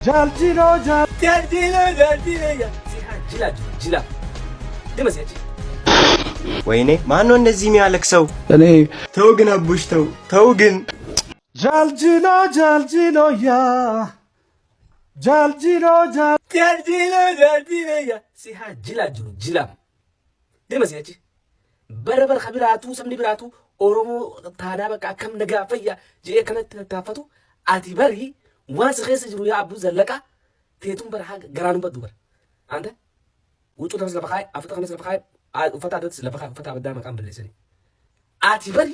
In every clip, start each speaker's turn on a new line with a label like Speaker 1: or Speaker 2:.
Speaker 1: Jaljilo
Speaker 2: ጅላ ደመሰጭ
Speaker 3: ወይኔ ማነው እንደዚህ የሚያለቅሰው?
Speaker 1: እኔ
Speaker 3: ተው ግን አቡሽ ተው ግን
Speaker 1: ጃልጅሎ ያ ጃልጅሎ
Speaker 2: ያ ሲሃ ጅላ ደመሰጭ በረበር ኸቢራቱ ሰምኒ ብራቱ ኦሮሞ ታዳ በቃ ከም ነጋ ፈያ ጄ ከነት ታፈቱ አቲ በሪ ዋስ ኸስ ጅሩ ያ አቡ ዘለቃ ቴቱን በረሃ ገራኑ በዱበር አንተ ውጡ ተመስ ለፈኻይ አፍጣ ከመስ ለፈኻይ ፈታ ደስ ለፈኻ ፈታ በዳ መቃም በለሰኒ አቲ በሪ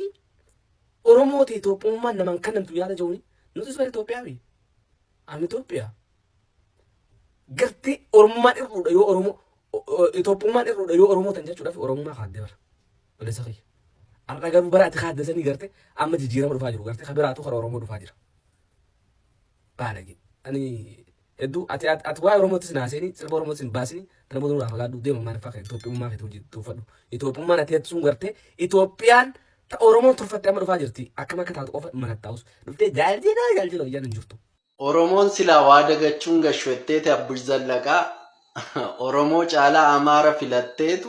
Speaker 2: ኦሮሞ ኢትዮጵያ ነማን ከነምቱ ያለ ጆኒ ንቱስ በሪ ኢትዮጵያዊ አን ኢትዮጵያ ገርቴ ኦሮሞ ዮ ኦሮሞ ኢትዮጵያ ዮ ኦሮሞ ተንጀቹ ዳፍ ኦሮሞ ማኻደበር በለሰኺ አርዳገሩ በራት ካደሰኒ ገርቴ አመት ጂራም ዱፋ ጅሩ ገርቴ ኸበራቱ ኸረ ኦሮሞ ዱፋ ጅራ ባለጊ አኒ እዱ አት ዋይ ኦሮሞ ተስናሰኒ ጽልቦ ኦሮሞ ተስን ባስኒ ተነቦ ዱራ ፈጋዱ ደም ማንፋ ኢትዮጵያ ማ ከቶጂ ተፈዱ ኢትዮጵያ ማ ናቴቱን ገርቴ ኢትዮጵያን ኦሮሞ ትርፈት ያመ ዱፋ ጅርቲ አከማ ከታጥ ቆፈ መነታውስ ዱፍቴ ጃልጂና ያን እንጅርቱ
Speaker 4: ኦሮሞን ሲላ ዋደገቹን ገሽወቴት አቡሽ ዘለቃ ኦሮሞ ጫላ አማራ ፊለቴቱ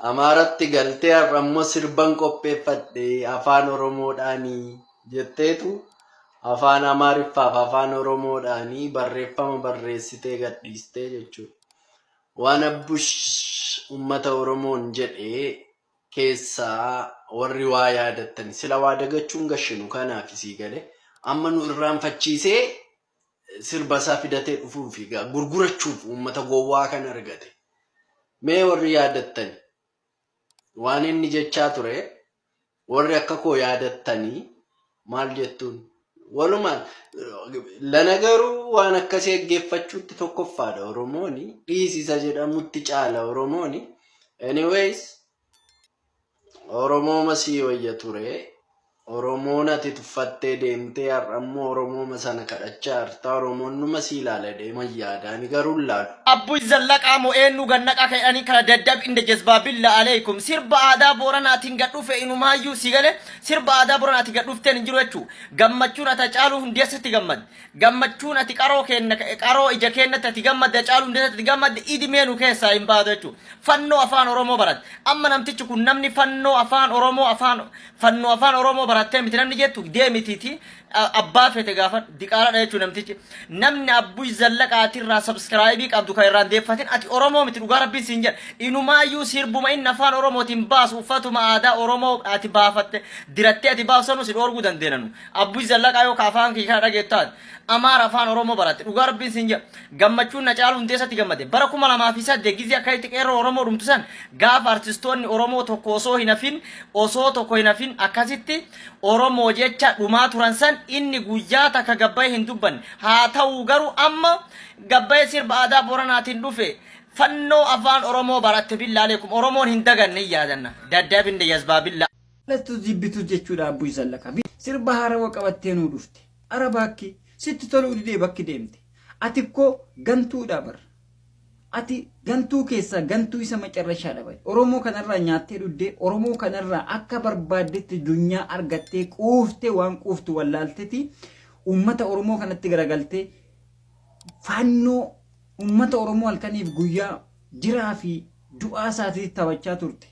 Speaker 4: አማratti galtee ammoo sirban qopheeffadhe afaan oromoodhaani jetteetu afaan amaariffaaf afaan oromoodhaani barreeffama barreessitee gadhiistee jechuudha. Waan abbush ummata oromoon jedhee keessaa warri waa yaadatan sila waa dagachuun gashinu kanaaf isii gale amma nu irraanfachiisee sirba isaa fidatee dhufuuf gurgurachuuf ummata gowwaa kan argate. Mee warri yaadatan waan inni jechaa ture warri akka koo yaadattanii maal jettuun walumaan lanagaru waan akkasii eeggeeffachuutti tokkoffaadha Oromooni dhiisisa jedhamutti caala Oromooni. Anyways Oromoo masii wayya ture Oromoon ati tuffattee deemtee har'ammoo Oromoo masana kadhachaa harta Oromoon numa sii ilaala deeman yaadaan garuu laalu.
Speaker 5: Abbush Zallaqa mo'eennu gannaqa ka'anii kana daddab inda jazbaabilla alaykum sirba aadaa booranaatiin gadhufe inumaayyuu si gale sirba aadaa booranaatiin gadhufteen hin jiru jechuu gammachuun ata caaluu hundeessatti gammad gammachuun ati qaroo ija keennatti ati gammadde caaluu hundeessatti gammad idimeenu keessaa hin baatu jechuu fannoo afaan Oromoo barat amma namtichi kun namni fannoo afaan Oromoo barattee miti namni jettu deemititi abbaa fete gaafa diqaara jechuu namtichi namni Abbush Zallaqaatirraa subscribe qabdu kan irraan deeffatin ati Oromoo miti dhugaa rabbiin siin jedha inumaayyuu sirbuma inni afaan Oromootiin baasu uffatuma aadaa Oromoo ati baafatte dirattee ati baafsanu si dhoorguu dandeenanu Abbush Zallaqaa yoo afaan kee kana dhageettaat amaara afaan Oromoo baratte dhugaa rabbiin siin jedha gammachuun na caalu hundeessatti gammade bara 2008 gizii akka itti qeerroo Oromoo dhumtusan gaafa artistoonni Oromoo tokko osoo hin hafin akkasitti Oromoo jecha dhumaa turan san inni guyyaa takka gabbaa'ee hin dubbanne haa ta'u garuu amma gabbaa'ee sirba aadaa booranaatiin dhufe fannoo afaan Oromoo baratte billaaleikum Oromoon hin daganne yaadanna daddabinde yazbaabilla
Speaker 6: lattu jibbitu jechuudha Abbush Zallaqa sirba haarawaa qabattee nuu dhufte arabaakki sitti toluu didee bakki deemte ati ko gantuudha bar ati gantuu keessa gantuu isa macarrashaa dhabe Oromoo kanarraa nyaattee dhuddee Oromoo kanarraa akka barbaaddetti dunyaa argattee quuftee waan quuftu wallaalteeti ummata Oromoo kanatti garagaltee fannoo ummata Oromoo halkaniif guyyaa jiraa fi du'aa isaatiitti taphachaa turte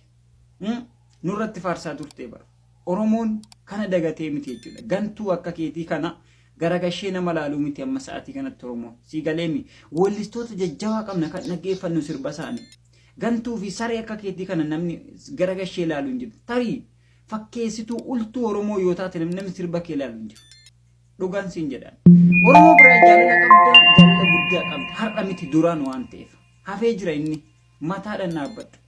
Speaker 6: nurratti faarsaa turte bar Oromoon kana dagatee miti jechuudha gantuu akka keetii kana garagashee nama laaluu miti amma sa'aatii kanatti Oromoo si galeemi wallistoota jajjabaa qabna kan dhaggeeffannu sirba isaanii gantuu fi saree akka keetii kana namni garagashee laaluu hin jiru tarii fakkeessituu ultuu Oromoo yoo taate namni sirba kee laaluu hin jiru dhugaan siin jedhan Oromoo biraa jaalala guddaa qabda har'a miti duraan waan ta'eef hafee jira inni mataadhaan dhaabbadhu.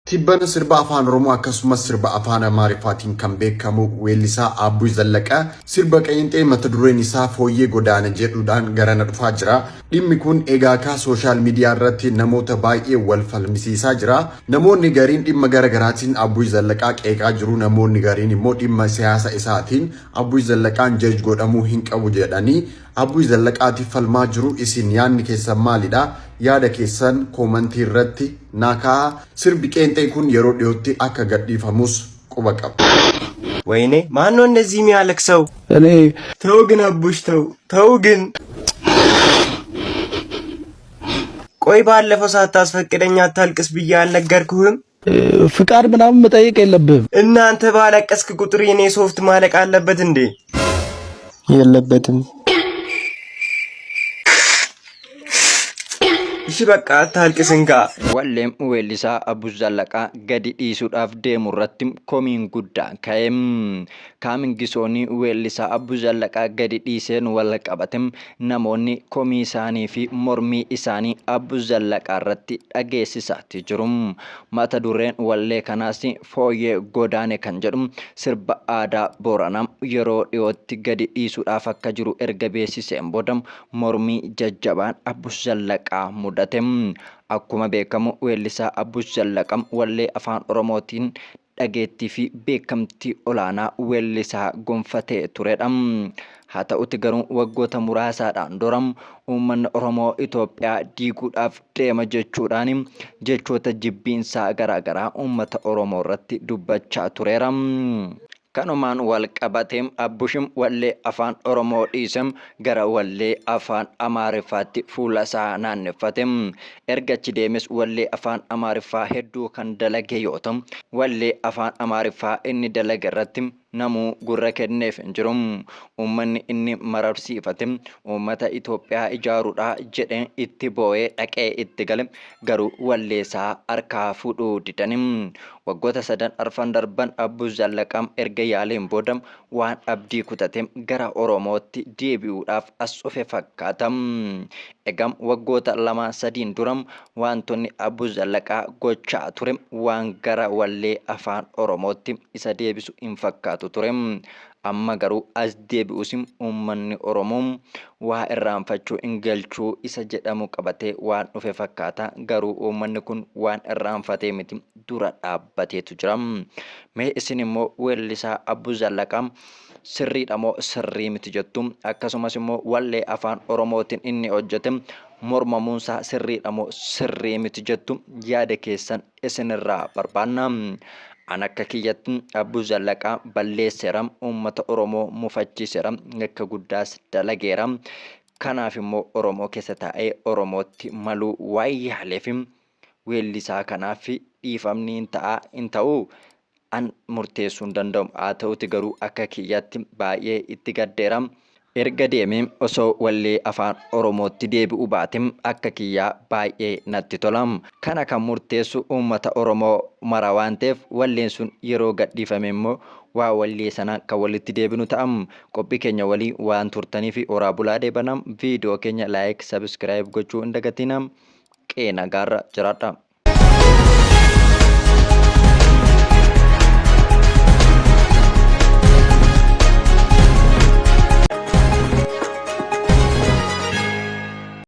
Speaker 7: Tibbana sirba afaan Oromoo akkasumas sirba afaan Amaariffaatiin kan beekamu weellisaa Abbush Zallaqa sirba qeenxee mata dureen isaa fooyyee godaana jedhuudhaan garana dhufaa jira. Dhimmi kun egaa akka sooshaal miidiyaa irratti namoota baay'ee wal falmisiisaa jira. Namoonni gariin dhimma garaagaraatiin Abbush Zallaqaa qeeqaa jiru, namoonni gariin immoo dhimma siyaasa isaatiin Abbush Zallaqaan jeej godhamuu hin qabu jedhanii Abbush Zallaqaatiif falmaa jiru. Isin yaadni keessan maalidha? Yaada keessan koomentii irratti naakaa. Sirbi qeenxee kun yeroo dhiyootti akka gadhiifamus quba qaba.
Speaker 3: ወይኔ ማን ነው እንደዚህ የሚያለቅሰው?
Speaker 1: እኔ
Speaker 3: ተው ግን አቡሽ ተው ተው ግን። ቆይ ባለፈው ሳታስፈቅደኝ አታልቅስ ብዬ አልነገርኩህም?
Speaker 1: ፍቃድ ምናምን መጠየቅ የለብህም።
Speaker 3: እናንተ ባለቀስክ ቁጥር የኔ ሶፍት ማለቅ አለበት እንዴ?
Speaker 8: የለበትም።
Speaker 3: እሺ በቃ አታልቅስ እንካ።
Speaker 9: Walleem weellisaa Abbush Zallaqaa gadi dhiisuudhaaf deemu irratti komiin guddaan ka'eem. Kaamin gisoonni weellisaa Abbush Zallaqaa gadi dhiiseen wal qabatem namoonni komii isaanii fi mormii isaanii Abbush Zallaqaa irratti dhageessisaatti jiru. Mata dureen wallee kanaas fooyyee godaane kan jedhu sirba aadaa Booranaa yeroo dhiyootti gadi dhiisuudhaaf akka jiru erga beeksiseen booda mormii jajjabaan Abbush Zallaqaa mudatem. Akkuma beekamu weellisaa Abbush Zallaqaa wallee afaan Oromootiin dhageettii fi beekamtii olaanaa weellisaa gonfatee turedha. Haa ta'uti garuu waggoota muraasaadhaan dura uummanni Oromoo Itoophiyaa diiguudhaaf deema jechuudhaan jechoota jibbiinsaa garaagaraa uummata Oromoo irratti dubbachaa tureera. Kanumaan wal qabateem Abbushim wallee afaan Oromoo dhiisem gara wallee afaan Amaariffaatti fuula isaa naannefatem. Ergachi deemes wallee afaan Amaariffaa hedduu kan dalage yoo ta'u wallee afaan Amaariffaa inni dalage irratti namuu gurra kenneef hin jiru. Uummanni inni mararsiifate uummata Itoophiyaa ijaaruudhaa jedhee itti boo'ee dhaqee itti gale garuu wallee isaa harkaa fuudhuu didanii. Waggoota 3 arfan darban Abbush Zallaqaa erga yaaleen booda waan abdii kutate gara Oromootti deebi'uudhaaf as dhufe fakkaata. Egaa waggoota 2-3 dura wantoonni Abbush Zallaqaa gochaa ture waan gara wallee afaan Oromootti isa deebisu hin fakkaatu ture. Amma garuu as deebi'us uummanni Oromoo waa irraanfachuu hin galchuu isa jedhamu qabatee waan dhufe fakkaata. Garuu uummanni kun waan irraanfatee miti dura dhaabbateetu jira. Mee isin immoo weellisaa Abbush Zallaqaa sirriidha moo sirrii miti jettu? Akkasumas immoo wallee afaan Oromootiin inni hojjete mormamuunsaa sirriidha moo sirrii miti jettu? Yaada keessan isinirraa barbaanna. An akka kiyyatti Abbush Zallaqaa balleesseera, uummata Oromoo mufachiiseera, akka guddaas dalageera. Kanaaf immoo Oromoo keessa taa'ee Oromootti maluu waan yaaleef weellisaa kanaaf dhiifamni hin ta'u an murteessuu hin danda'u. Haa ta'uti garuu akka kiyyatti baay'ee itti gaddeera. Erga deemee osoo wallee afaan Oromootti deebi'u baatem akka kiyyaa baay'ee natti tola. Kana kan murteessu uummata Oromoo mara waan ta'eef walleen sun yeroo gadhiifame immoo waa wallee sana kan walitti deebinu ta'a. Qophii keenya walii waan turtanii fi oraa bulaa deebanam viidiyoo keenya laayik sabskiraayib gochuu hin dagatinam. Qeena gaarra jiraadha.